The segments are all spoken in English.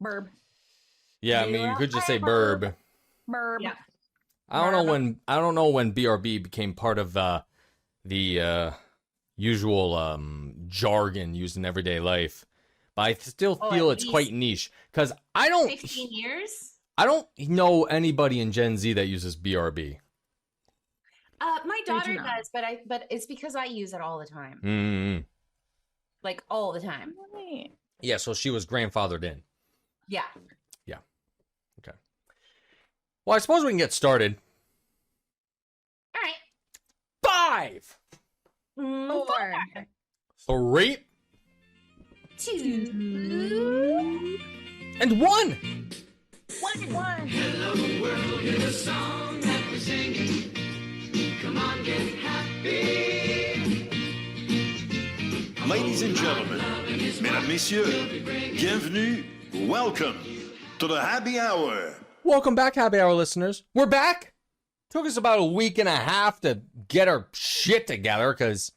Burb. Yeah, I mean, you could just say burb. Burb. Yeah. I don't know when BRB became part of the usual jargon used in everyday life, but I still feel it's quite niche because I don't 15 years? I don't know anybody in Gen Z that uses BRB. My daughter does, but it's because I use it all the time. Mm-hmm. Like all the time. Right. Yeah, so she was grandfathered in. Yeah. Okay. Well, I suppose we can get started. All right. 5, 4, 3, 2, and 1. 1. Hello world, here's a song that we're singing. Come on, get happy. Ladies and gentlemen, mesdames, messieurs, bienvenue, welcome to the Happy Hour. Welcome back, Happy Hour listeners. We're back. Took us about a week and a half to get our shit together because,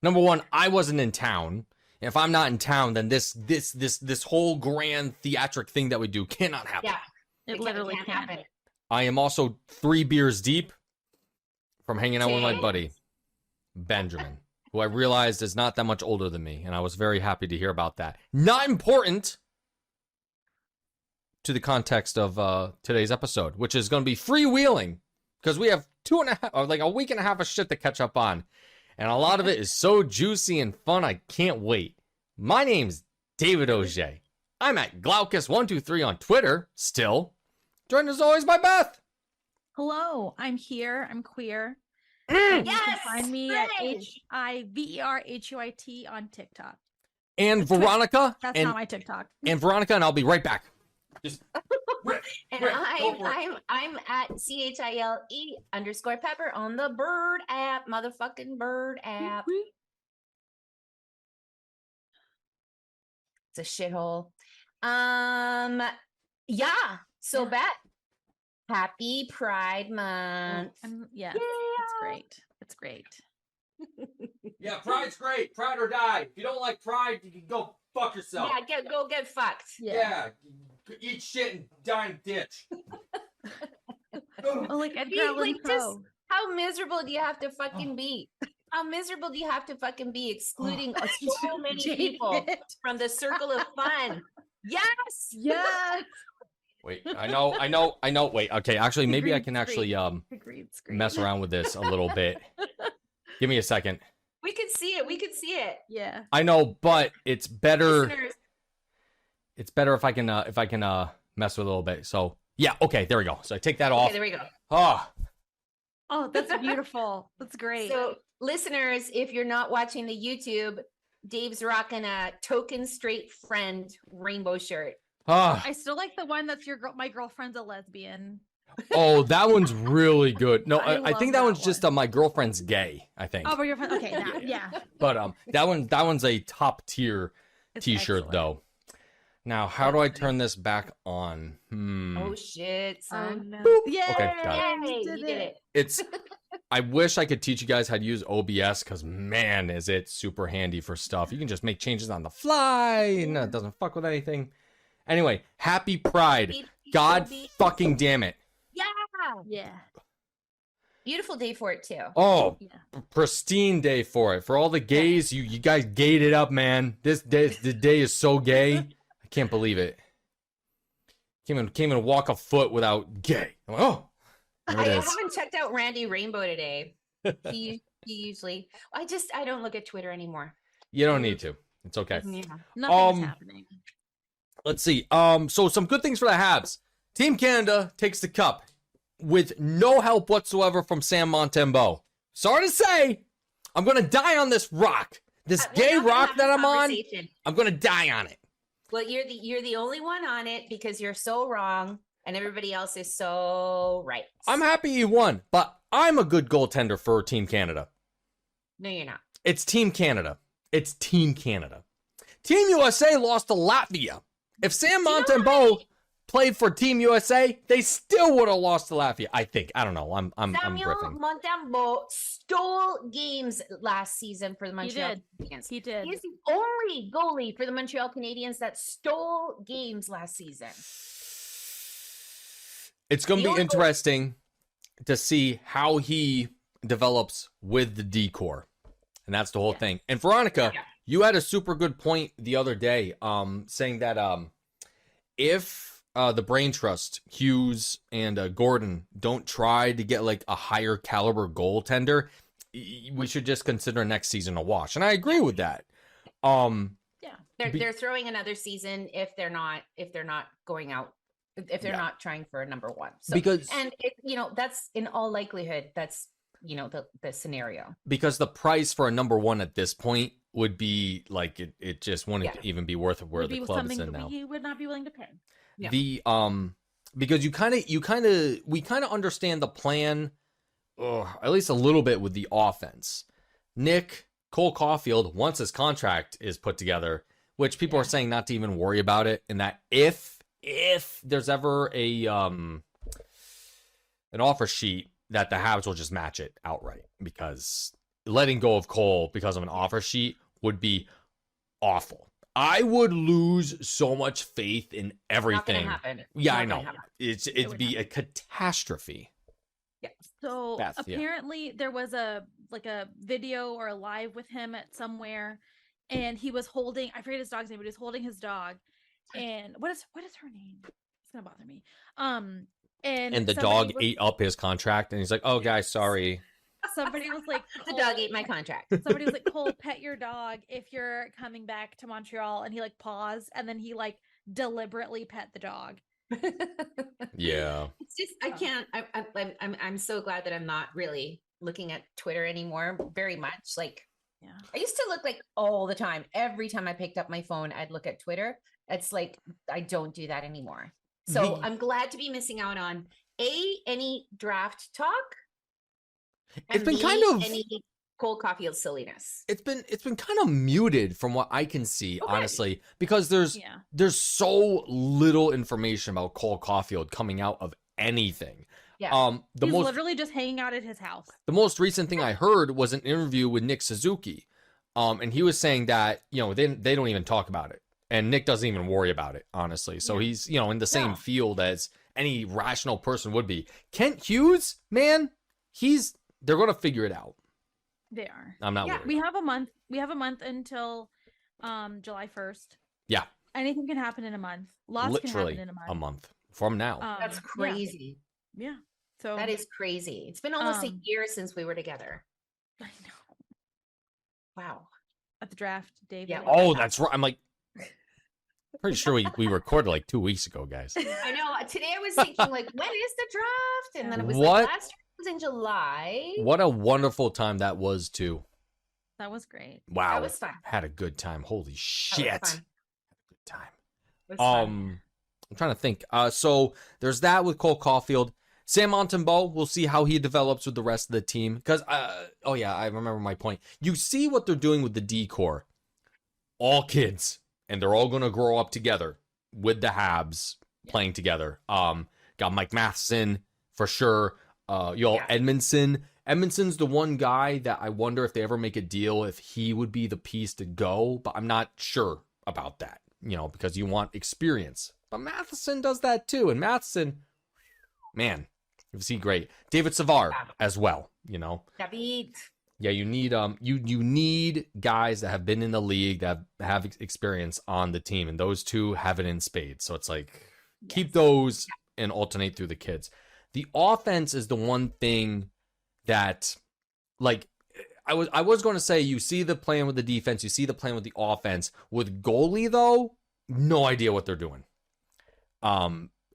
number one, I wasn't in town. And if I'm not in town, then this whole grand theatric thing that we do cannot happen. Yeah. It literally can't can't. happen. I am also 3 beers deep from hanging out with my buddy, Benjamin, who I realized is not that much older than me. And I was very happy to hear about that. Not important to the context of today's episode, which is going to be freewheeling because we have 2.5, or like a week and a half of shit to catch up on. And a lot of it is so juicy and fun, I can't wait. My name's David Auger. I'm at Glaucus123 on Twitter, still. Joined as always by Beth. Hello, I'm here. I'm queer. Mm. You can Yes, find me hooray! at HIVERHUIT on TikTok. And Veronica. That's not my TikTok. And Veronica, and I'll be right back. Just And Rick, go for I'm at CHILE_Pepper on the Bird app, motherfucking Bird app. It's a shithole. Yeah. So Yeah. Beth, happy Pride Month. Yeah, it's great. It's great. Yeah, Pride's great. Pride or die. If you don't like Pride, you can go fuck yourself. Yeah, go get fucked. Yeah. Eat shit and die in a ditch. Oh, like Edgar Like, Allan just- Poe. How miserable do you have to fucking be? How miserable do you have to fucking be excluding so many people David. from the circle of fun? Yes. Yes. Wait, I know. Wait, okay. Actually, maybe I can actually Agreed. Screen. mess around with this a little bit. Give me a second. We could see it. We could see it. Yeah. I know, but it's better. Listeners, It's better if I can mess with it a little bit. So yeah, okay, there we go. So I take that off. okay, there we go. Ah, Oh, that's beautiful. That's great. So, listeners, if you're not watching the YouTube, Dave's rocking a token straight friend rainbow shirt. ah. I still like the one that's my girlfriend's a lesbian. Oh, that one's really good. No, I I think love that that one's just one. my girlfriend's gay. I think. Oh, but your friend. Okay, yeah. But that one's a top tier It's T-shirt excellent. though. Now, how do I turn this back on? Oh shit, Oh son. no! Yay! Okay, got Yay, you you did it. It's. I wish I could teach you guys how to use OBS because man, is it super handy for stuff. You can just make changes on the fly and it doesn't fuck with anything. Anyway, happy Pride. Beep, beep, God beep. fucking damn it. Yeah. Yeah. Beautiful day for it too. Oh, Yeah. pristine day for it. For all the gays, you guys gayed it up, man. The day is so gay. I can't believe it. Can't even walk a foot without gay. I'm like, oh, there I it is. haven't checked out Randy Rainbow today. He usually. I don't look at Twitter anymore. You don't need to. It's okay. Yeah. Nothing's happening. Let's see. So some good things for the Habs. Team Canada takes the cup with no help whatsoever from Sam Montembeault. Sorry to say, I'm gonna die on this rock. This We're gay not gonna rock have that this I'm on. conversation. I'm gonna die on it. Well, you're the only one on it because you're so wrong, and everybody else is so right. I'm happy he won, but I'm a good goaltender for Team Canada. No, you're not. It's Team Canada. It's Team Canada. Team USA lost to Latvia. If Sam Do you know how Montembeault played for Team USA, they still would have lost to Latvia. I think. I don't know. I'm Samuel riffing. Montembeau stole games last season for the Montreal Canadiens. He did. He is the only goalie for the Montreal Canadiens that stole games last season. It's going The to be only- interesting to see how he develops with the decor. And that's the whole thing. And Veronica, Yeah. you had a super good point the other day, saying that if the Brain Trust, Hughes and Gordon, don't try to get like a higher caliber goaltender, we should just consider next season a wash. And I agree with that. They're throwing another season if they're not going out, if they're not trying for a number one. So, Because and it, that's in all likelihood that's the scenario. because the price for a number one at this point would be like it just wouldn't even be worth it where Would the be club is something in that now. we would not be willing to pay. Yeah. The because we kind of understand the plan, at least a little bit with the offense. Nick Cole Caulfield, once his contract is put together, which people are saying not to even worry about it, and that if there's ever a an offer sheet, that the Habs will just match it outright, because letting go of Cole because of an offer sheet would be awful. I would lose so much faith in everything. Not gonna happen. Yeah, Not I know. gonna happen. It'd would be a catastrophe. So Beth, yeah. apparently there was a video or a live with him at somewhere, and he was holding, I forget his dog's name, but he was holding his dog. And what is her name? It's gonna bother me. And the somebody dog was- ate up his contract, and he's like, "Oh, guys, sorry." Somebody was like, The dog "Cole-" ate my contract. Somebody was like, "Cole, pet your dog if you're coming back to Montreal," and he like paused, and then he like deliberately pet the dog. Yeah. It's just I can't. I'm so glad that I'm not really looking at Twitter anymore. Very much like Yeah. I used to look like all the time. Every time I picked up my phone, I'd look at Twitter. It's like I don't do that anymore. So The- I'm glad to be missing out on any draft talk. It's and been B, kind of- any Cole Caulfield silliness. It's been kind of muted from what I can see, Okay. honestly, because there's Yeah. so little information about Cole Caulfield coming out of anything. Yeah. The He's most literally just hanging out at his house. the most recent thing I heard was an interview with Nick Suzuki. And he was saying that, they don't even talk about it. And Nick doesn't even worry about it, honestly. So he's, in the same No. field as any rational person would be. Kent Hughes, man, they're going to figure it out. They are. I'm not Yeah, worried. We have a month. We have a month until July 1st. Yeah. Anything can happen in a month. Lots Literally can happen in a month. a month from now. That's Yeah. crazy. Yeah. So That is crazy. It's been almost a Um, year since we were together. I know. Wow. At the draft, Dave. Yeah. Oh, that's right. I'm like, pretty sure we recorded like 2 weeks ago, guys. I know. Today I was thinking, like, when is the draft? And then it was What? like last year was in July. What a wonderful time that was, too. That was great. Wow. That was fun. Had a good time. Holy That shit. was fun. Good time. It was fun. I'm trying to think. So there's that with Cole Caulfield. Sam Montembeau, we'll see how he develops with the rest of the team. Because, I remember my point. You see what they're doing with the D-core. All kids. And they're all going to grow up together with the Habs playing together. Got Mike Matheson for sure. Edmondson. Edmondson's the one guy that I wonder if they ever make a deal if he would be the piece to go. But I'm not sure about that, because you want experience. But Matheson does that too. And Matheson, man, was he great. David Savard as well, David. Yeah, you need you need guys that have been in the league that have experience on the team, and those two have it in spades. So it's like keep those and alternate through the kids. The offense is the one thing that, like, I was going to say, you see the plan with the defense, you see the plan with the offense. With goalie though, no idea what they're doing.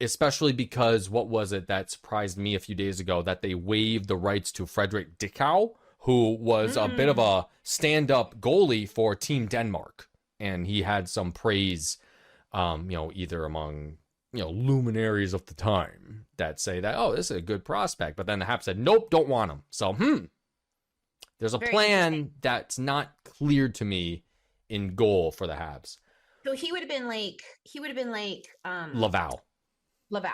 Especially because what was it that surprised me a few days ago that they waived the rights to Frederick Dickau, who was a bit of a stand-up goalie for Team Denmark, and he had some praise, either among luminaries of the time that say that, oh, this is a good prospect, but then the Habs said, nope, don't want him. So there's a Very plan that's not clear to me in goal for the Habs. So he would have been like Laval. Laval.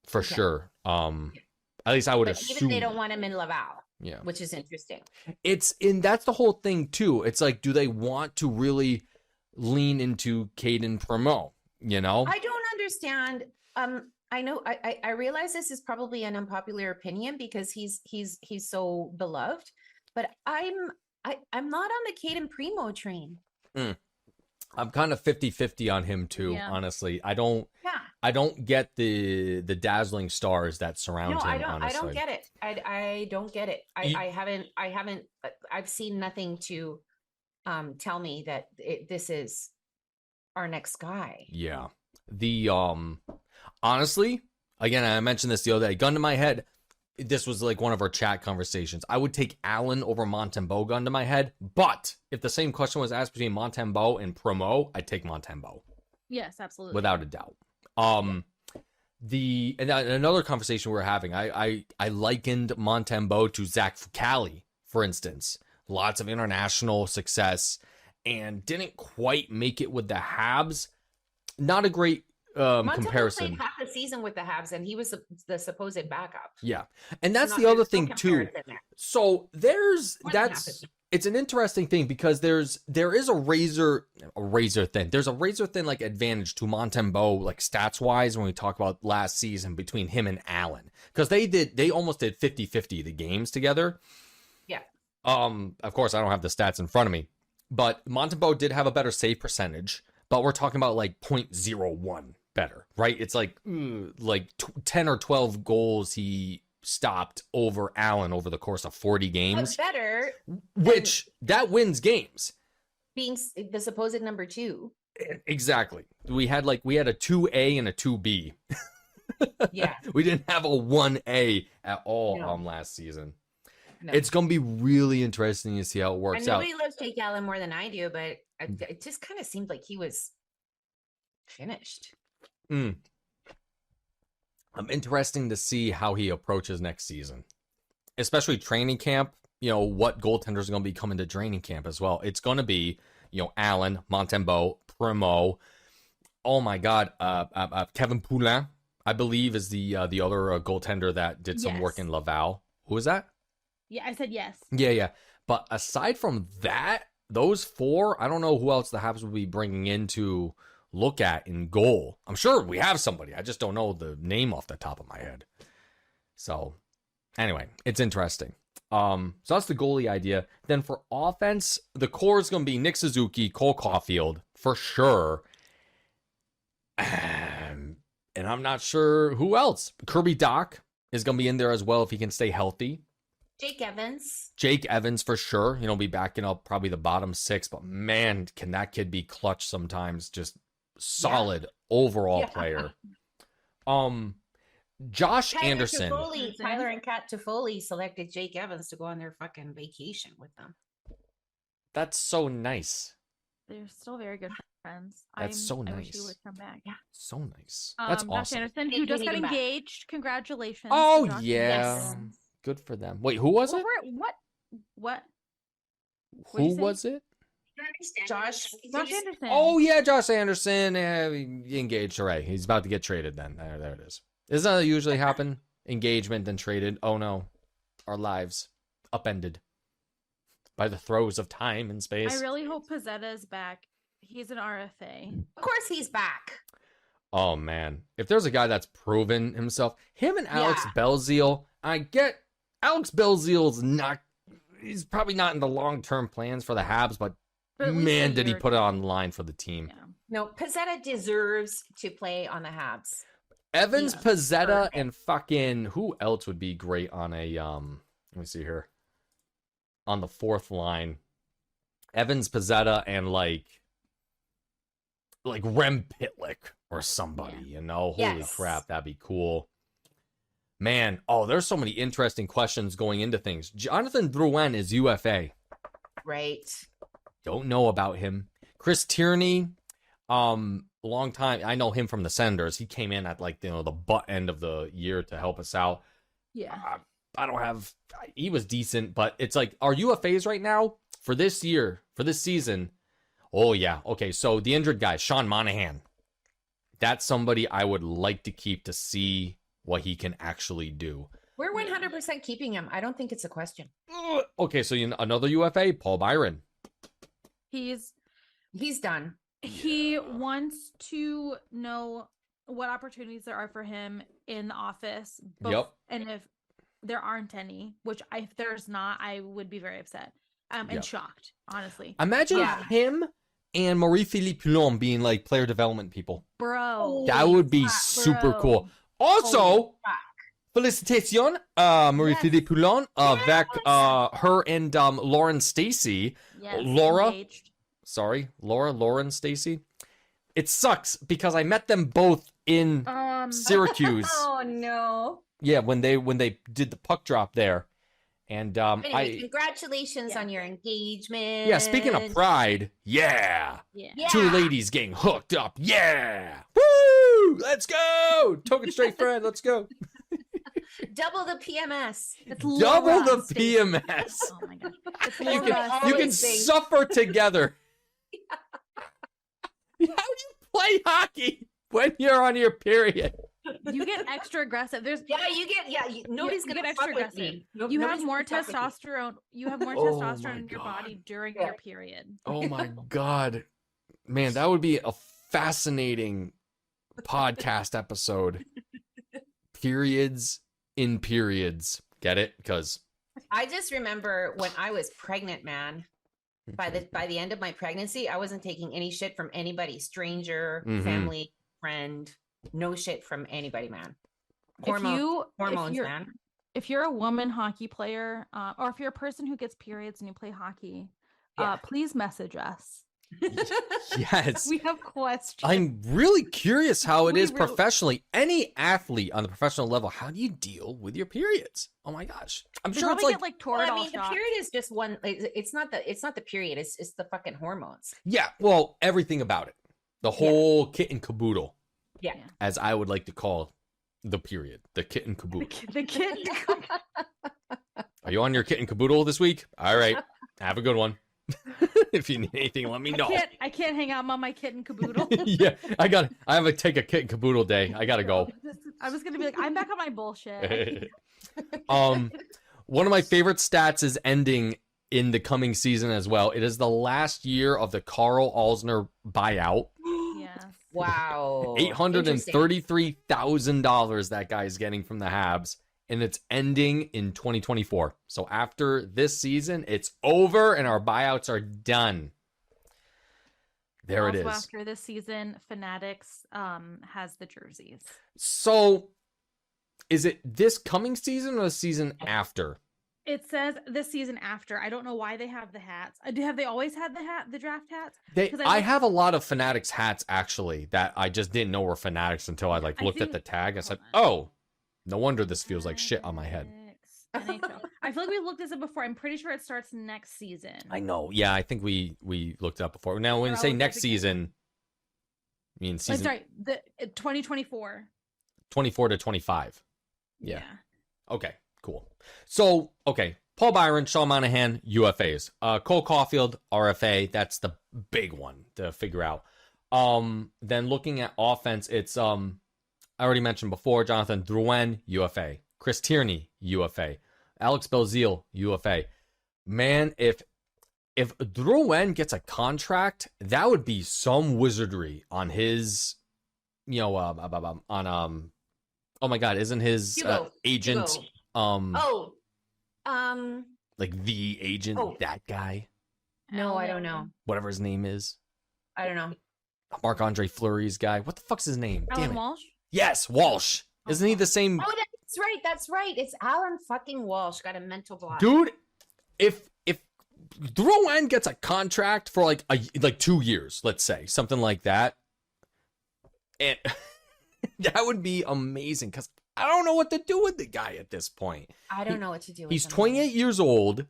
for Okay. sure. At least I would But assume. even they don't want him in Laval, Yeah. which is interesting. And that's the whole thing too. It's like, do they want to really lean into Caden Primo? You know? I don't understand. I know I realize this is probably an unpopular opinion because he's so beloved, but I'm not on the Caden Primo train. I'm kind of 50-50 on him too, Yeah. honestly. I don't Yeah. get the dazzling stars that surround No, him, I honestly. don't get it. I don't get it. You- I haven't I've seen nothing to tell me that this is our next guy. Yeah. The honestly, again, I mentioned this the other day. Gun to my head, this was like one of our chat conversations. I would take Allen over Montembeau, gun to my head. But if the same question was asked between Montembeau and Primo, I'd take Montembeau Yes, absolutely. without a doubt. Another conversation we were having, I likened Montembeau to Zach Fucali, for instance. Lots of international success and didn't quite make it with the Habs. Not a great Montembeau comparison. played half the season with the Habs, and he was the supposed backup. Yeah. And that's Not- the other there's no thing too. comparison there. So there's More than half that's the it's an interesting thing because there is a razor thin. There's a razor thin like advantage to Montembeau like stats wise when we talk about last season between him and Allen. Because they almost did 50-50 the games together. Yeah. Of course I don't have the stats in front of me. But Montembeau did have a better save percentage, but we're talking about like 0.01 better, right? It's like 10 or 12 goals he stopped over Allen over the course of 40 games, But better which that wins games. being the supposed number 2. Exactly. We had a 2A and a 2B. Yeah. We didn't have a 1A at all No. last season. No. It's going to be really interesting to see how it And works out. nobody loves Jake Allen more than I do, but it just kind of seemed like he was finished. I'm interesting to see how he approaches next season, especially training camp. You know, what goaltenders are going to be coming to training camp as well. It's going to be, Allen, Montembeau, Primo. Oh my God, Kevin Poulin, I believe, is the other goaltender that did some work Yes. in Laval. Who is that? Yeah, I said yes. Yeah. But aside from that, those four, I don't know who else the Habs will be bringing in to look at in goal. I'm sure we have somebody. I just don't know the name off the top of my head. So anyway, it's interesting. So that's the goalie idea. Then for offense, the core is going to be Nick Suzuki, Cole Caulfield for sure. And I'm not sure who else. Kirby Doc is going to be in there as well if he can stay healthy. Jake Evans. Jake Evans for sure. Be backing up probably the bottom 6, but man, can that kid be clutch sometimes. Just solid overall Yeah. player. Josh Anderson. Tyler and Kat Toffoli selected Jake Evans to go on their fucking vacation with them. That's so nice. They're still very good friends. That's so I wish he nice. would come back. Yeah. So nice. That's Josh awesome. Anderson, They who do just need got him back. engaged. Congratulations. Oh, to Josh yeah. Anderson. Good for them. Wait, who was it? What? What'd Who you say? was it? Josh Anderson. Oh, yeah, Josh Anderson. He engaged. All right. He's about to get traded then. There it is. Doesn't that usually happen? Engagement, then traded. Oh, no. Our lives upended by the throes of time and space. I really hope Pizzetta is back. He's an RFA. Of course he's back. Oh, man. If there's a guy that's proven himself, him and Alex Yeah. Belzile, I get Alex Belzile's not, he's probably not in the long-term plans for the Habs, but But at least man, a did he year put it ago. on the line for the team. Yeah. No, Pizzetta deserves to play on the Habs. Evans, Yeah. Pizzetta, Perfect. and fucking who else would be great on a let me see here. On the fourth line. Evans, Pizzetta, and like Rem Pitlick or somebody, Holy Yes. crap, that'd be cool. Man, there's so many interesting questions going into things. Jonathan Drouin is UFA. Right. Don't know about him. Chris Tierney, long time. I know him from the Senators. He came in at the butt end of the year to help us out. Yeah. I don't have. He was decent, but it's like our UFAs right now for this year, for this season. Oh yeah, okay. So the injured guy, Sean Monahan, that's somebody I would like to keep to see what he can actually do. We're 100% keeping him. I don't think it's a question. Okay, so another UFA, Paul Byron. He's done. he wants to know what opportunities there are for him in the office. Yep. And if there aren't any, which if there's not, I would be very upset and Yep. shocked, honestly. Imagine Yeah. him and Marie-Philippe Poulin being like player development people. Bro. That would be fuck, super bro. cool. Also, Holy fuck. félicitations, Marie-Philippe Poulin, avec her and Lauren Stacy. Yes, Laura? engaged. Lauren Stacy. It sucks because I met them both in Syracuse. Oh no. Yeah, when they did the puck drop there. And Anyway, congratulations on your engagement. yeah, speaking of pride, yeah. Yeah. Two ladies getting hooked up. Yeah. Woo! Let's go. Token straight friend, let's go. Double the PMS. It's Double Laura the Stacy. PMS. Oh my god. It's You Laura can, Stacy. you can always think- suffer together. How do you play hockey when you're on your period? You get extra aggressive. There's Yeah, nobody's you gonna get fuck extra with aggressive. me. You have Nobody's more gonna fuck with me. testosterone. You have more Oh my testosterone in your God. body during Yeah. your period. Oh my god. Man, that would be a fascinating podcast episode. Periods in periods. Get it? Because I just remember when I was pregnant, man. By the end of my pregnancy, I wasn't taking any shit from anybody, stranger, Mhm. family, friend, no shit from anybody, man. If Hormones, you're, man. if you're a woman hockey player, or if you're a person who gets periods and you play hockey, Yeah. please message us. yes. We have questions. I'm really curious how it We is really- professionally. Any athlete on the professional level, how do you deal with your periods? Oh my gosh. I'm They sure it's probably like, get like Well, Toradol I mean, the shots. period is just one. It's not the period. It's the fucking hormones. yeah, well, everything about it. The whole kit and caboodle, Yeah. Yeah. as I would like to call the period, the kit and The caboodle. kid. Are you on your kit and caboodle this week? All right. Have a good one. If you need anything, let me know. I can't hang out on my kitten caboodle. Yeah, I have to take a kit and caboodle day. I gotta go. I was gonna be like, I'm back on my bullshit. One of my favorite stats is ending in the coming season as well. It is the last year of the Carl Alsner buyout. Yeah. Wow. Interesting. $833,000 that guy is getting from the Habs, and it's ending in 2024. So after this season, it's over and our buyouts are done. There it Also, is. after this season, Fanatics has the jerseys. So is it this coming season or the season after? It says this season after. I don't know why they have the hats. Have they always had the draft hats? They, 'Cause I looked- have a lot of Fanatics hats actually that I just didn't know were Fanatics until I I looked at think- the tag. I said, hold "Oh, no wonder this feels like shit on my head." Fanatics, NHL. I feel like we looked this up before. I'm pretty sure it starts next season. I know. Yeah, I think we looked it up before. Now, when you Or say I'll next look again. season, I mean Oh, season sorry, the 2024. 24 to 25. Yeah. Okay, cool. So, okay, Paul Byron, Sean Monahan, UFAs. Cole Caulfield, RFA. That's the big one to figure out. Then looking at offense, it's I already mentioned before, Jonathan Drouin, UFA. Chris Tierney, UFA. Alex Belzile, UFA. Man, if Drouin gets a contract, that would be some wizardry on his, oh my God, isn't his Hugo. agent, Hugo. like the agent, Oh. that guy, No, I don't know. whatever his name is, I don't know. Marc-Andre Fleury's guy. What the fuck's his name? Damn Alan it. Walsh. Yes, Walsh. Isn't he the same Oh, that's right. That's right. It's Alan fucking Walsh. Got a mental block. dude? If Drouin gets a contract for like 2 years, let's say, something like that, and that would be amazing because I don't know what to do with the guy at this point. I don't know what to do with He's him. 28 years old.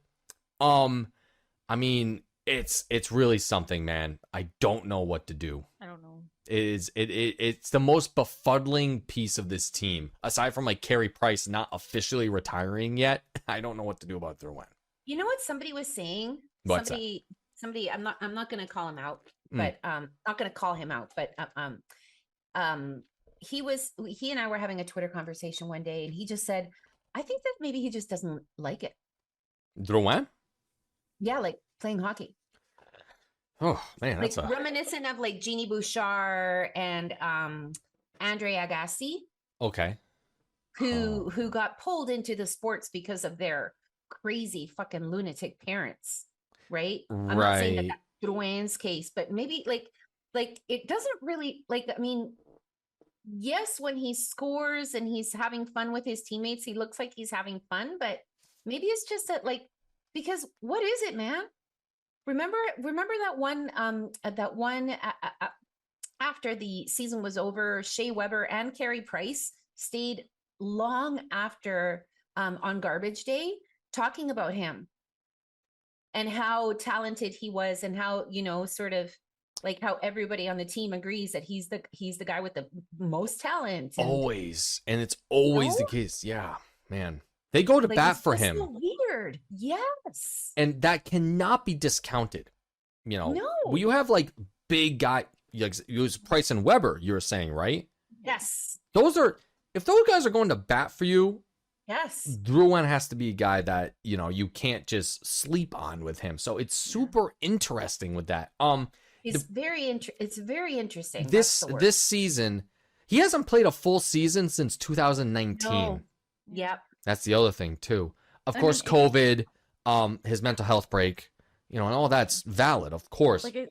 I mean, it's really something, man. I don't know what to do. I don't know. It's the most befuddling piece of this team, aside from like Carey Price not officially retiring yet. I don't know what to do about Drouin. You know what somebody was saying? What's that? Somebody. I'm not going to call him out, Mm. but not going to call him out, but he and I were having a Twitter conversation one day, and he just said, I think that maybe he just doesn't like it. Drouin? Yeah, like playing hockey. Oh man, Like that's a reminiscent of like Jeannie Bouchard and Andre Agassi, okay. who got pulled into the sports because of their crazy fucking lunatic parents, right? I'm not saying that Right. that's Drouin's case, but maybe like it doesn't really like, I mean, yes, when he scores and he's having fun with his teammates, he looks like he's having fun, but maybe it's just that like, because what is it, man? Remember that one after the season was over, Shea Weber and Carey Price stayed long after on Garbage Day talking about him and how talented he was, and how, you know, sort of like how everybody on the team agrees that he's the guy with the most talent. And, Always. And it's always the know? case. Yeah, man. They go to like, bat it's for just him. so weird. Yes. And that cannot be discounted. You know, No. well, you have like big guy, like it was Price and Weber, you were saying, right? Yes. If those guys are going to bat for you, Yes. Drouin has to be a guy that, you know, you can't just sleep on with him. So it's super interesting with that. It's very interesting. That's This the word. this season, he hasn't played a full season since 2019. No. Yep. That's the other thing too. Of I course, mean, COVID, his mental health break, you know, and all that's valid, of course. like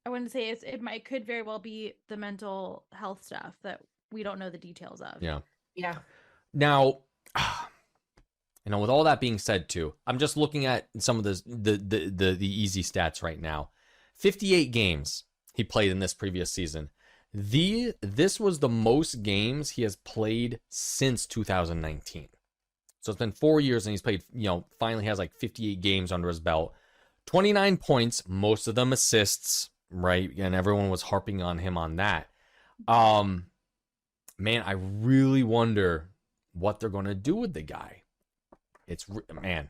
I wouldn't say it could very well be the mental health stuff that we don't know the details of. Yeah. Yeah. Now, you know, with all that being said too, I'm just looking at some of the easy stats right now. 58 games he played in this previous season. This was the most games he has played since 2019. So it's been 4 years and he's played, you know, finally has like 58 games under his belt. 29 points, most of them assists, right? And everyone was harping on him on that. Man, I really wonder what they're going to do with the guy. Man,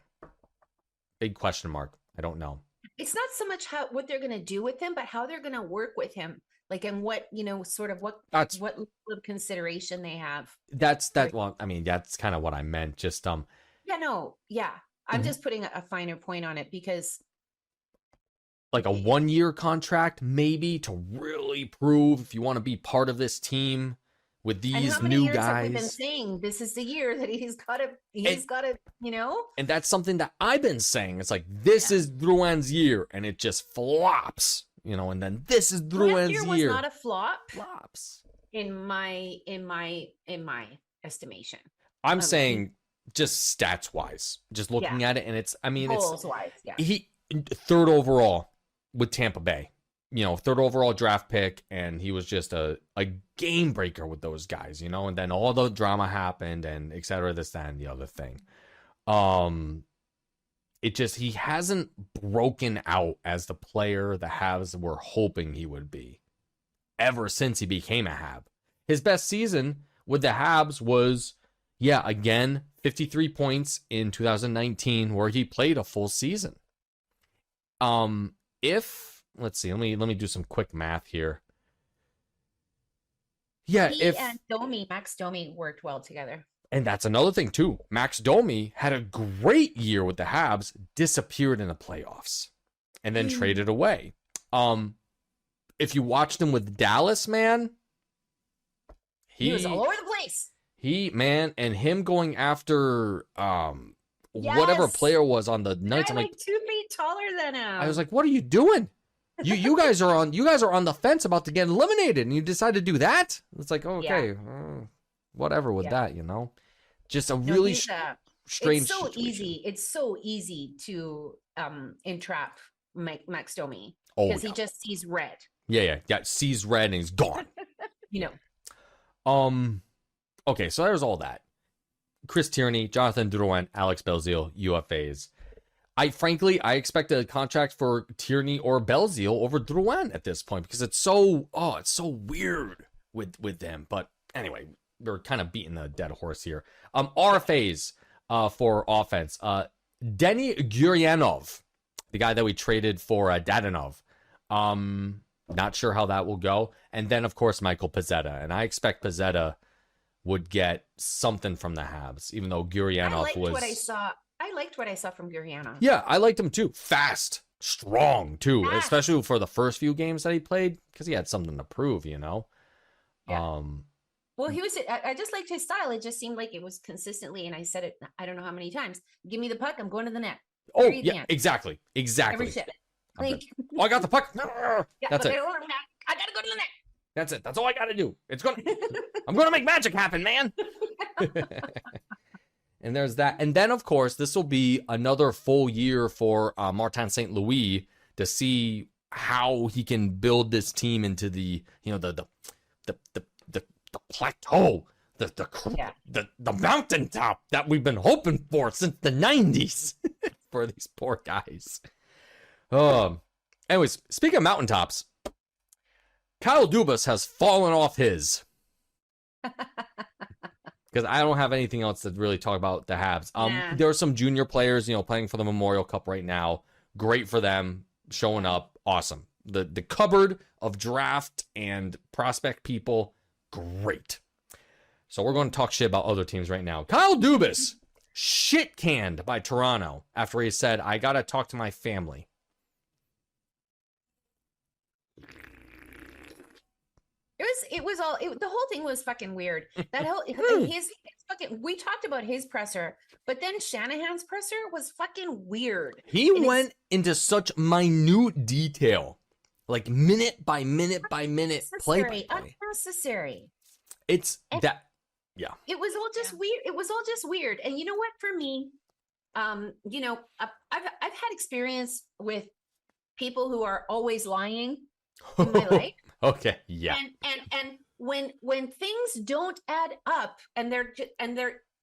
big question mark. I don't know. It's not so much what they're going to do with him, but how they're going to work with him. Like, and what, you know, sort of what level of consideration they have. Well, I mean, that's kind of what I meant. Just Yeah, no, yeah. I'm Mhm. just putting a finer point on it because like a 1-year contract, maybe, to really prove if you want to be part of this team with and these how many new years have we been guys. saying this is the year that he's got to, you know? And that's something that I've been saying. It's like, this is Drouin's year, and it just flops, you know, and then this is Last Drouin's year was year. not a flop Flops. in my estimation. I'm saying just stats wise, just looking Yeah. at it, and it's Goals wise, yeah. he third overall with Tampa Bay, you know, third overall draft pick, and he was just a game breaker with those guys, you know, and then all the drama happened and et cetera, this, that, and the other thing. He hasn't broken out as the player the Habs were hoping he would be ever since he became a Hab. His best season with the Habs was, again, 53 points in 2019, where he played a full season. Let's see, let me do some quick math here. Yeah, He and Max Domi worked well together. And that's another thing too. Max Domi had a great year with the Habs, disappeared in the playoffs, and then traded away. If you watched him with Dallas, man, He was all over the place. And him going after whatever Yes. player was on the Knights. I'm I'm like like, 2 feet taller than him. I was like, what are you doing? You guys are on the fence about to get eliminated, and you decide to do that? It's like, okay, whatever with that, you know. Just a really strange. It's so situation. easy. It's so easy to entrap Max Domi Oh, because he just sees red. yeah. Sees red and he's gone. You know. Okay, so there's all that. Chris Tierney, Jonathan Drouin, Alex Belzile, UFAs. I expect a contract for Tierney or Belzile over Drouin at this point because it's so weird with them. But anyway, we're kind of beating the dead horse here. RFAs for offense. Denny Gurianov, the guy that we traded for Dadonov. Not sure how that will go. And then, of course, Michael Pezzetta. And I expect Pezzetta would get something from the Habs, even though Gurianov was... I liked what I saw from Gurianov. Yeah, I liked him too. Fast, strong too, especially for the first few games that he played, because he had something to prove, you know? Yeah. Well, I just liked his style. It just seemed like it was consistently, and I said it, I don't know how many times, give me the puck, I'm going to the net. Oh, yeah, exactly. Every shit. Like, oh, I got the puck. Yeah, That's it. I gotta go to the net. That's it. That's all I got to do. I'm going to make magic happen, man. And there's that. And then, of course, this will be another full year for Martin St. Louis to see how he can build this team into the, you know, the plateau, the mountaintop that we've been hoping for since the 90s for these poor guys. Anyways, speaking of mountaintops, Kyle Dubas has fallen off his. Because I don't have anything else to really talk about the Habs. There are some junior players, you know, playing for the Memorial Cup right now. Great for them, showing up. Awesome. The cupboard of draft and prospect people, great. So we're going to talk shit about other teams right now. Kyle Dubas, shit canned by Toronto after he said, I got to talk to my family. The whole thing was fucking weird. That whole his fucking, we talked about his presser, but then Shanahan's presser was fucking weird. He went into such minute detail, like minute by minute by minute, play by play. Unnecessary. It's And that, yeah. It was all just weird. It was all just weird. And you know what? For me, you know, I've had experience with people who are always lying in my life. Okay, yeah. And when things don't add up and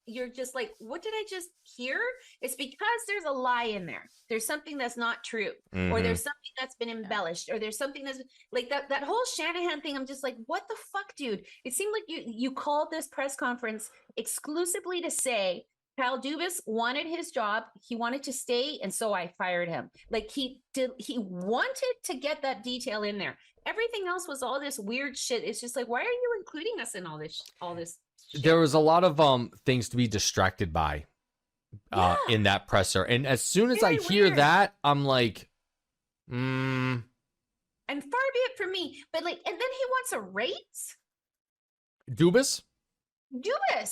you're just like, what did I just hear? It's because there's a lie in there. There's something that's not true, or there's something that's been embellished, or there's something that's like that whole Shanahan thing. I'm just like, what the fuck, dude? It seemed like you called this press conference exclusively to say Kyle Dubas wanted his job. He wanted to stay, and so I fired him. Like he wanted to get that detail in there. Everything else was all this weird shit. It's just like, why are you including us in all this shit? There was a lot of things to be distracted by in that presser. And as soon as I hear that, I'm like, And far be it from me, but like, and then he wants a raise? Dubas?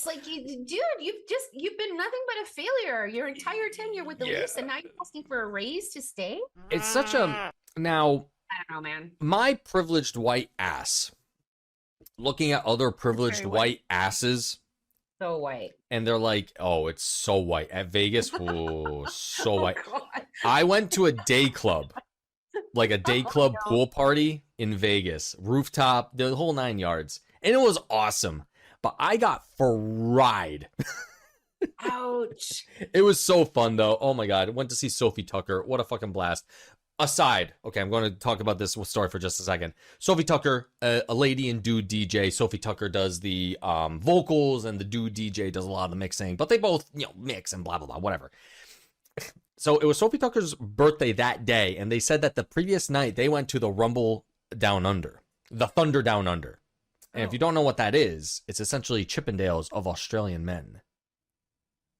Like, you've been nothing but a failure your entire tenure with the Leafs, and now you're asking for a raise to stay? It's such a, now, I don't know, man. my privileged white ass, looking at other privileged white asses, So white. and they're like, oh, it's so white. At Vegas, oh, so white. God. I went to a day club, like a day club pool party in Vegas, rooftop, the whole 9 yards, and it was awesome. But I got fried. Ouch. It was so fun, though. Oh, my God. I went to see Sophie Tucker. What a fucking blast. Aside, okay, I'm going to talk about this story for just a second. Sophie Tucker, a lady and dude DJ. Sophie Tucker does the vocals, and the dude DJ does a lot of the mixing. But they both, you know, mix and blah, blah, blah, whatever. So it was Sophie Tucker's birthday that day, and they said that the previous night they went to the Rumble Down Under, the Thunder Down Under. And if you don't know what that is, it's essentially Chippendales of Australian men.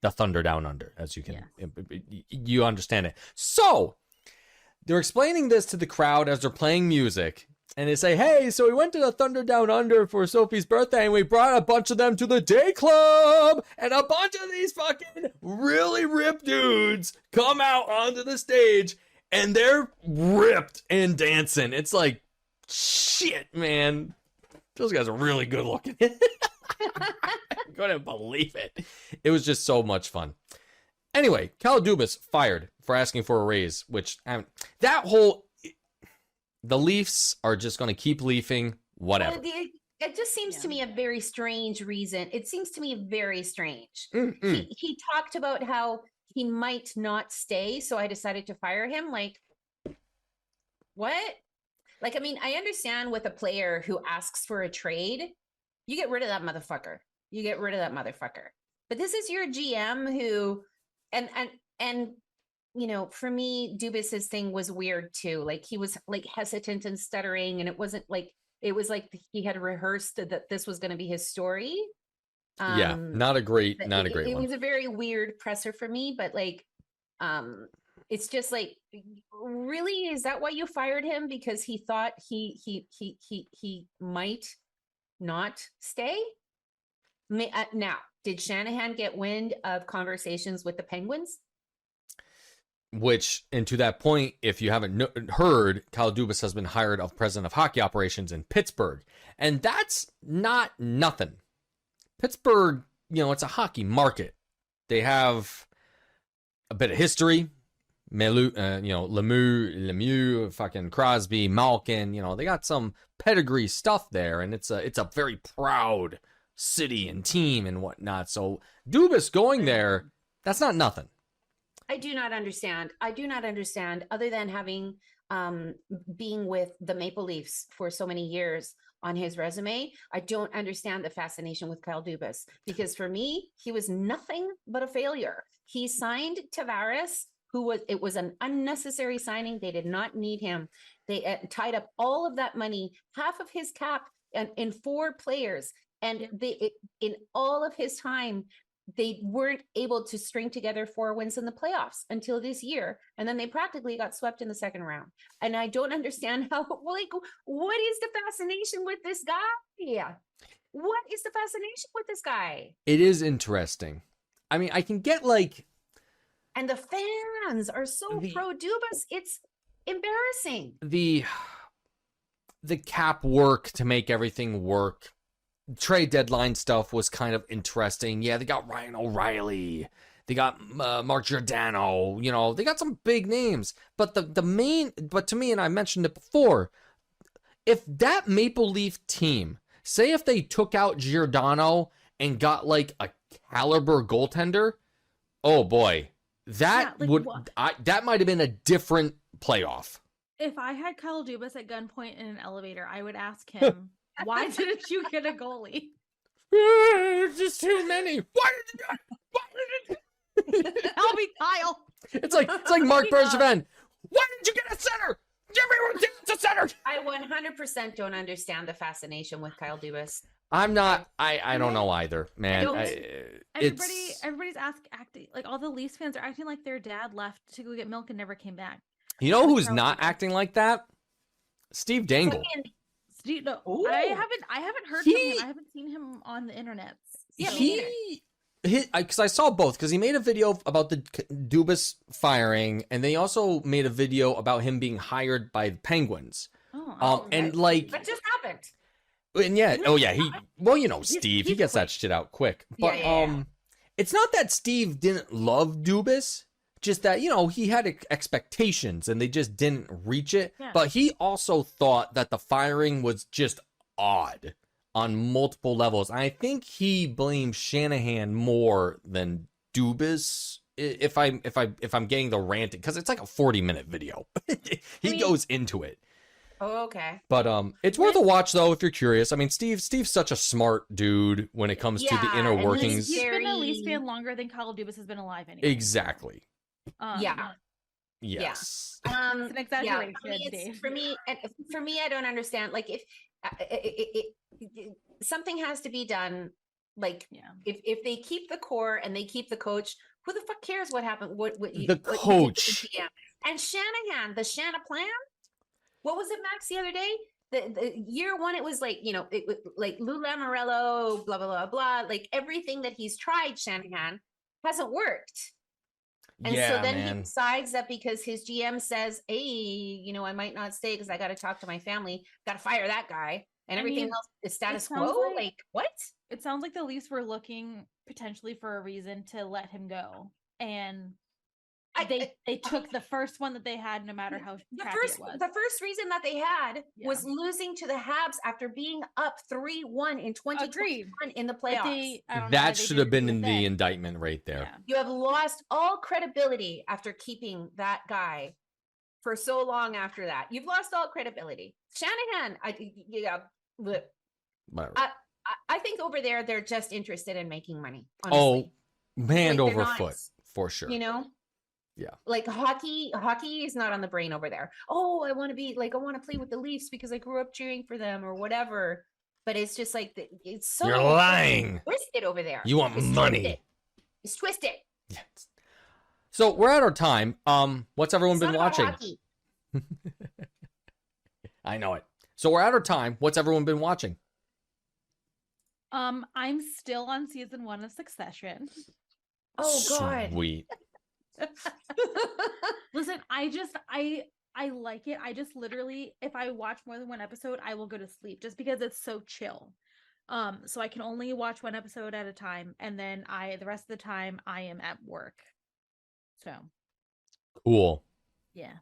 The Thunder Down Under, as you can, you understand it. So they're explaining this to the crowd as they're playing music, and they say, hey, so we went to the Thunder Down Under for Sophie's birthday, and we brought a bunch of them to the day club, and a bunch of these fucking really ripped dudes come out onto the stage, and they're ripped and dancing. It's like, shit, man. Those guys are really good looking. I couldn't believe it. It was just so much fun. Anyway, Kyle Dubas fired for asking for a raise, which that whole, the Leafs are just going to keep leafing, whatever. It just seems to me a very strange reason. It seems to me very strange. Mm-mm. He talked about how he might not stay, so I decided to fire him. Like, what? Like, I mean, I understand with a player who asks for a trade, you get rid of that motherfucker. But this is your GM who, and you know, for me, Dubas's thing was weird too. Like he was like hesitant and stuttering, and it wasn't like it was like he had rehearsed that this was going to be his story. Yeah, not a great It one. was a very weird presser for me, but like, it's just like, really, is that why you fired him? Because he thought he might not stay? Now, did Shanahan get wind of conversations with the Penguins? Which, and to that point, if you haven't heard, Kyle Dubas has been hired of president of hockey operations in Pittsburgh. And that's not nothing. Pittsburgh, you know, it's a hockey market. They have a bit of history. Lemieux, fucking Crosby, Malkin, you know, they got some pedigree stuff there. And it's a very proud city and team and whatnot. So Dubas going there, that's not nothing. I do not understand. Other than having being with the Maple Leafs for so many years on his resume, I don't understand the fascination with Kyle Dubas, because for me, he was nothing but a failure. He signed Tavares, it was an unnecessary signing. They did not need him. They tied up all of that money, half of his cap, in 4 players, and in all of his time, they weren't able to string together 4 wins in the playoffs until this year. And then they practically got swept in the second round. And I don't understand how, like, what is the fascination with this guy? What is the fascination with this guy? It is interesting. I mean, I can get like... And the fans are so pro Dubas. It's embarrassing. The cap work to make everything work. Trade deadline stuff was kind of interesting. Yeah, they got Ryan O'Reilly. They got Mark Giordano. You know, they got some big names. But but to me, and I mentioned it before, if that Maple Leaf team, say if they took out Giordano and got like a caliber goaltender, oh boy, that that might have been a different playoff. If I had Kyle Dubas at gunpoint in an elevator, I would ask him, why didn't you get a goalie? There's just too many. Why did you? Help me, Kyle. It's like Mark Bergevin. Why didn't you get a center? Everyone gets a center. I 100% don't understand the fascination with Kyle Dubas. I'm not. I don't know either, man. Everybody's acting like all the Leafs fans are acting like their dad left to go get milk and never came back. You know who's not acting like that? Steve Dangle. Steve, no, I haven't heard from him. I haven't seen him on the internet. Because I saw both, because he made a video about the Dubas firing, and they also made a video about him being hired by the Penguins. And like that just happened. And yeah, Steve, he gets that shit out quick. But it's not that Steve didn't love Dubas, just that, you know, he had expectations and they just didn't reach it. Yeah. But he also thought that the firing was just odd on multiple levels. I think he blames Shanahan more than Dubas. If I'm getting the rant, because it's like a 40-minute video. He goes into it. Oh, okay. But it's worth a watch though if you're curious. I mean, Steve's such a smart dude when it comes to the inner workings. He's been a Leafs fan longer than Kyle Dubas has been alive anyway. Exactly. Yes. It's an exaggeration. For me, I don't understand. Like, if something has to be done, like if they keep the core and they keep the coach, who the fuck cares what happened? The coach and Shanahan, the Shana plan. What was it, Max, the other day? The year one, it was like, you know, like Lou Lamoriello, blah, blah, blah, blah. Like everything that he's tried, Shanahan, hasn't worked. And so then he decides that because his GM says, hey, you know, I might not stay because I got to talk to my family, got to fire that guy. And everything else is status quo. Like, what? It sounds like the Leafs were looking potentially for a reason to let him go. And they took the first one that they had, no matter how crappy it was. The first reason that they had was losing to the Habs after being up 3-1 in 2021 in the playoffs. That should have been in the indictment right there. Yeah. You have lost all credibility after keeping that guy for so long after that. You've lost all credibility. Shanahan, Whatever. I think over there, they're just interested in making money. Honestly. Oh, hand over foot, for sure. You know? Like hockey is not on the brain over there. Oh, I want to play with the Leafs because I grew up cheering for them or whatever. But it's just like it's so You're lying. twisted over there. You want It's money. twisted. It's twisted. Yes. So we're at our time. What's everyone It's been not about watching? hockey. I know it. So we're at our time. What's everyone been watching? I'm still on season 1 of Succession. Oh God. Sweet. Listen, I like it. I just literally, if I watch more than one episode, I will go to sleep just because it's so chill. So I can only watch one episode at a time, and then the rest of the time I am at work. So Cool. yeah.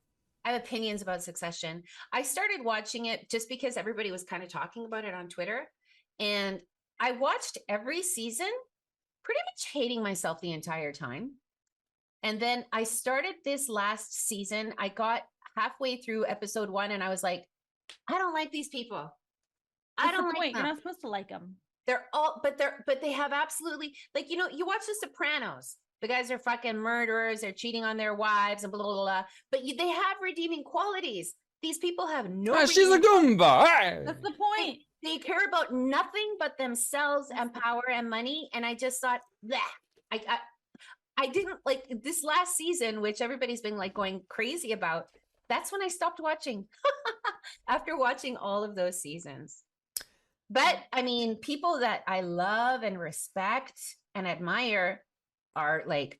I have opinions about Succession. I started watching it just because everybody was kind of talking about it on Twitter. And I watched every season, pretty much hating myself the entire time. And then I started this last season. I got halfway through episode 1 and I was like, I don't like these people. I What's the don't like point? them. You're not supposed to like them. They're all, but they have absolutely, like, you watch The Sopranos. The guys are fucking murderers. They're cheating on their wives and blah, blah, blah. But they have redeeming qualities. These people have no. She's a redeeming- Goomba. Hey! That's the point. They care about nothing but themselves and power and money. And I just thought, bleh. I didn't like this last season, which everybody's been like going crazy about. That's when I stopped watching after watching all of those seasons. But I mean, people that I love and respect and admire are like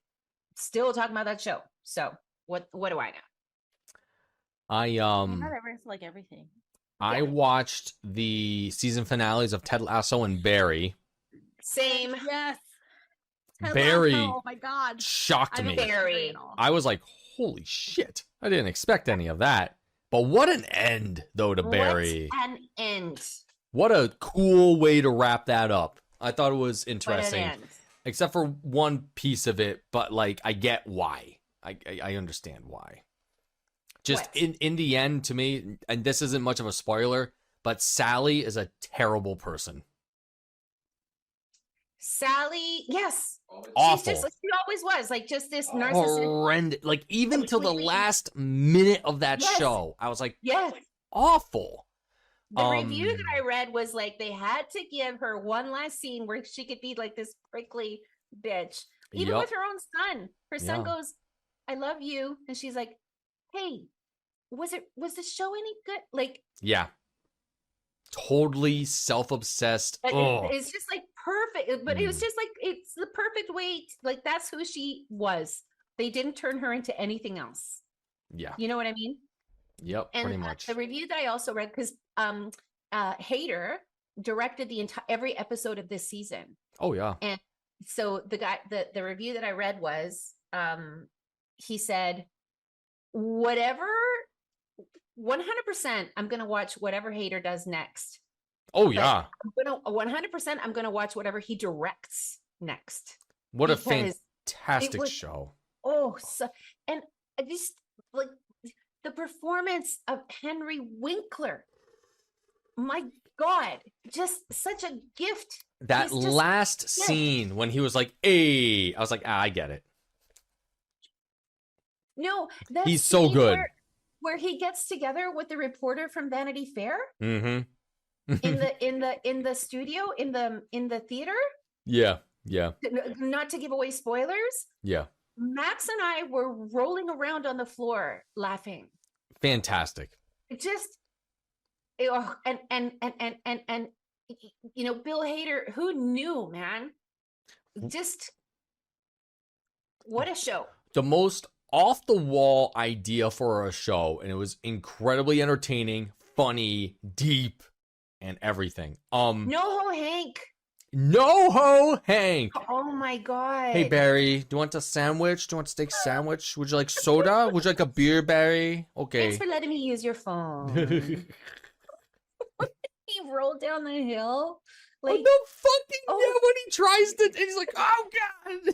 still talking about that show. So what do I know? Not everyone's like everything. I watched the season finales of Ted Lasso and Barry. Same. Yes. Ted Barry Lasso, oh my God. shocked I me. don't like Barry. Barry at all. I was like, holy shit. I didn't expect any of that. But what an end, though, to Barry. What an end. What a cool way to wrap that up. I thought it was What an interesting. end. Except for one piece of it, but like I get why. I understand why. Just What? in the end, to me, and this isn't much of a spoiler, but Sally is a terrible person. Sally, yes. Awful. She always was like just this narcissist. Horrendous. Like even till the Completely. last minute of that Yes. show, I was like, Yes. awful. The review that I Um, read was like they had to give her one last scene where she could be like this prickly bitch, even Yup. with her own son. Her son Yeah. goes, "I love you," and she's like, "Hey, was the show any good?" Like, Yeah. Totally self-obsessed. Oh, it's just like perfect, but it was just like it's the perfect way. Like that's who she was. They didn't turn her into anything else. yeah. You know what I mean? Yep. And Pretty much. the review that I also read, because Hader directed the entire every episode of this season. Oh yeah. So the review that I read was he said, whatever 100% I'm gonna watch whatever Hader does next. Oh yeah. I'm gonna 100% I'm gonna watch whatever he directs next. What a because fantastic was- show. Oh, so and I just like the performance of Henry Winkler. My God, just such a gift. That He's just- last yeah. scene when he was like, "Hey," I was like, "I get it." No, that He's so scene good. Where he gets together with the reporter from Vanity Fair Mm-hmm. in the studio in the theater. Yeah. Yeah. Not to give away spoilers. Yeah. Max and I were rolling around on the floor laughing. Fantastic. It just and you know, Bill Hader, who knew, man? Just what a show. The most off the wall idea for a show, and it was incredibly entertaining, funny, deep, and everything. No Hank. NoHo Hank. Oh my God. Hey Barry, do you want a sandwich? Do you want a steak sandwich? Would you like soda? Would you like a beer, Barry? Okay. Thanks for letting me use your phone. He rolled down the hill. What Like, the fucking oh. yeah, when he tries to, and he's like, oh god.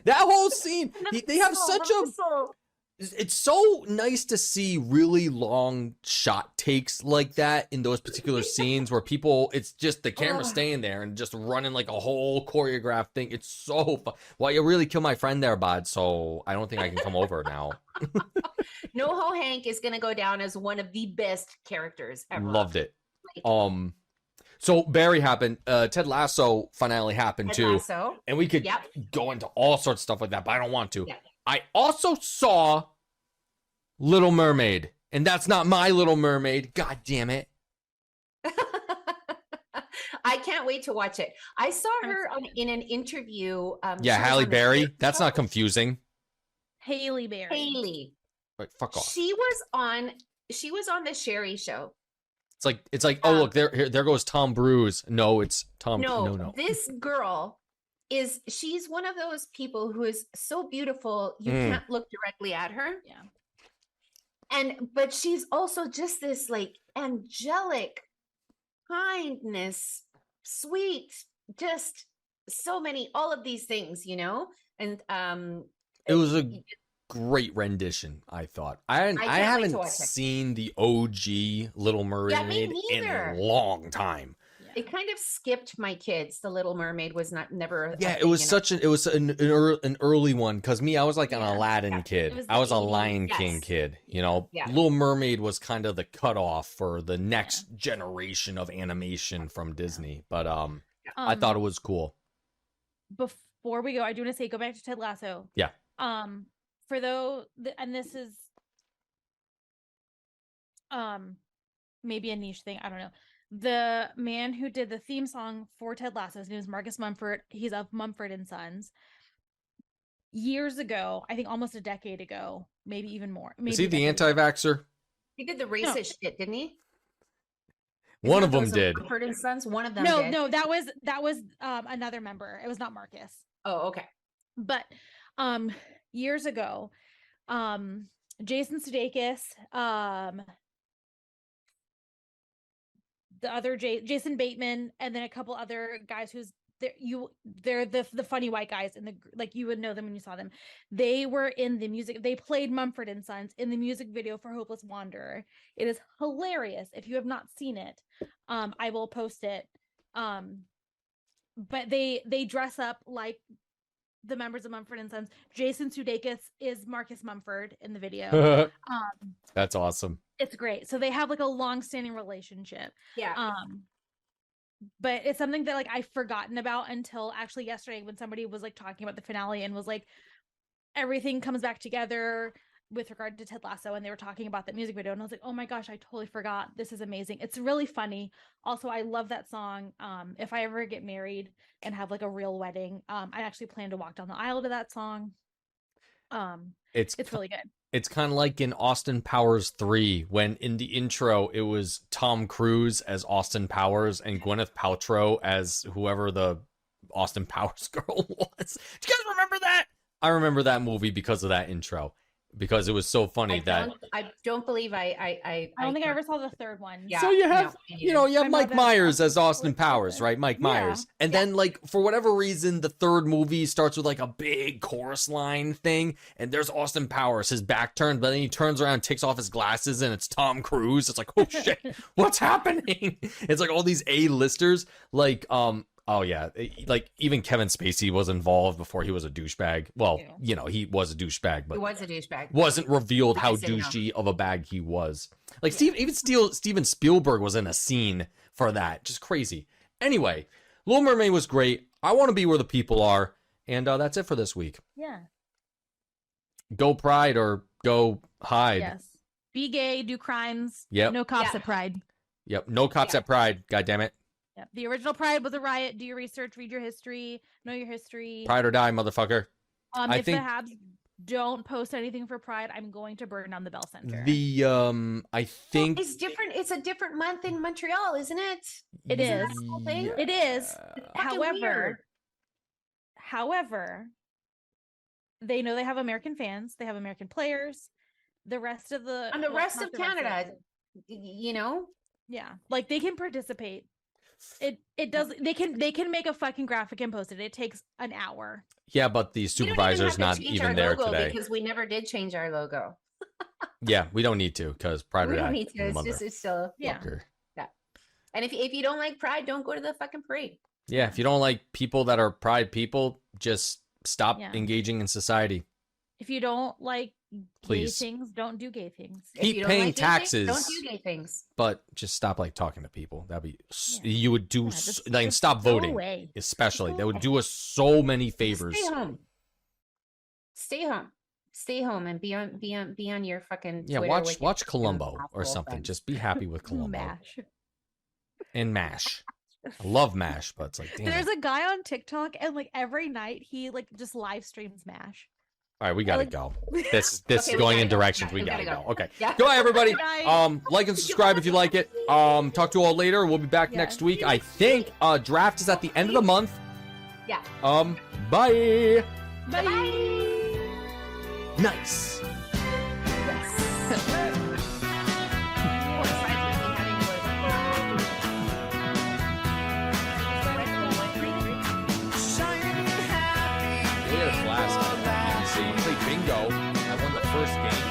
That whole scene, they have such a it's so nice to see really long shot takes like that in those particular scenes where people, it's just the camera staying there and just running like a whole choreographed thing. It's so fun. Well, you really killed my friend there, bud. So I don't think I can come over now. NoHo Hank is going to go down as one of the best characters ever. Loved it. Like, So Barry happened. Ted Lasso finale happened Ted too, Lasso. and we could Yep. go into all sorts of stuff like that, but I don't want to. Yep. I also saw Little Mermaid, and that's not my Little Mermaid. God damn it! I can't wait to watch it. I saw her in an interview. Yeah, she was Halle on the Berry. Sherry That's Show. not confusing. Haley Berry. Haley. Like, fuck off. She was on the Sherry Show. It's like oh look there goes Tom Cruise. No, it's Tom. No. This girl she's one of those people who is so beautiful you Mm. can't look directly at her. Yeah. But she's also just this like angelic kindness, sweet, just so many, all of these things, you know? And It was a great rendition, I thought. I can't wait to haven't watch it. seen the OG Little Mermaid in neither. a long time. it kind of skipped my kids. The Little Mermaid was never a Yeah, it thing was an early one because I was like an Yeah, Aladdin yeah. kid. It was I the was a 80s. Lion King Yes. kid. You know, Yeah. Little Mermaid was kind of the cutoff for the next generation of animation from Disney. But I thought it was cool. Before we go, I do want to say go back to Ted Lasso. Yeah. For those, and this is maybe a niche thing, I don't know. The man who did the theme song for Ted Lasso, his name is Marcus Mumford. He's of Mumford and Sons. Years ago, I think almost a decade ago, maybe even more. Maybe Is he a the decade ago. anti-vaxxer? He did the racist shit, didn't he? One of Isn't them that did. those Mumford and Sons? One of them No, did. no, that was another member. It was not Marcus. Oh, okay. But years ago, Jason Sudeikis, the other Jason Bateman, and then a couple other guys they're the funny white guys in the, like, you would know them when you saw them. They were in the music, they played Mumford and Sons in the music video for Hopeless Wanderer. It is hilarious. If you have not seen it, I will post it. But they dress up like the members of Mumford and Sons. Jason Sudeikis is Marcus Mumford in the video. That's awesome. It's great. So they have like a long-standing relationship. Yeah. But it's something that like I've forgotten about until actually yesterday when somebody was like talking about the finale and was like, everything comes back together with regard to Ted Lasso, and they were talking about that music video, and I was like, oh my gosh, I totally forgot. This is amazing. It's really funny. Also, I love that song. If I ever get married and have like a real wedding, I actually plan to walk down the aisle to that song. It's really good. It's kind of like in Austin Powers 3 when in the intro it was Tom Cruise as Austin Powers and Gwyneth Paltrow as whoever the Austin Powers girl was. Do you guys remember that? I remember that movie because of that intro, because it was so funny I don't believe I don't think I ever saw the third one. Yeah. So you have, no, me you know, you have My Mike mother- Myers as Austin Powers, Austin. right? Mike Yeah. Myers. And then, like, for whatever reason, the third movie starts with, like, a big chorus line thing. And there's Austin Powers, his back turned, but then he turns around, takes off his glasses, and it's Tom Cruise. It's like, oh, shit, what's happening? It's like all these A-listers, like, oh, yeah. Like, even Kevin Spacey was involved before he was a douchebag. Well, Ew. you know, he was a douchebag, He but was a douchebag. wasn't revealed how I say no. douchey of a bag he was. Like, Steven Spielberg was in a scene for that. Just crazy. Anyway, Little Mermaid was great. I want to be where the people are. And that's it for this week. Yeah. Go Pride or go hide. Yes. Be gay, do crimes. Yep. No cops Yeah. at Pride. Yep. No cops Yeah. at Pride. God damn it. Yep. The original Pride was a riot. Do your research, read your history, know your history. Pride or die, motherfucker. I If think the Habs don't post anything for Pride, I'm going to burn down the Bell Center. I think It's different. It's a different month in Montreal, isn't it? It Isn't is. that the whole thing? It is. Fucking weird. However, they know they have American fans. They have American players. The rest of the And the well, rest not of the rest Canada, you know, yeah, like they can participate. It does. They can make a fucking graphic and post it. It takes an hour. Yeah, but the We don't even supervisor's have to not change even our there logo today. because we never did change our logo. Yeah, we don't need to because Pride We Act. don't need to. It's just, it's still, yeah. motherfucker. And if you don't like Pride, don't go to the fucking parade. Yeah, if you don't like people that are Pride people, just stop Yeah. engaging in society. If you don't like Please. gay things, don't do gay things. If Keep you don't paying like gay things, taxes. don't do gay things. But just stop like talking to people. That'd be Yeah. you would do Yeah, like just stop go voting, away. especially. Just That go would do us so many favors. Stay home. Stay home. Stay home and be on your fucking Yeah, Twitter with watch your Columbo or asshole something. friends. Just be happy with Columbo Mash. and Mash. I love Mash, but it's like damn. There's it. a guy on TikTok, and like every night he like just live streams Mash. All right, we gotta like- go. This Okay, is we going gotta in go. directions Yeah, we we gotta gotta go. go. Okay, Yeah. goodbye everybody. Good night. Like and subscribe if you like it. Talk to you all later. We'll be back Yeah. next week. I think draft is at the end of the month. Yeah. Bye. Bye. Nice. Look at this last game. See, you played bingo. I won the first game.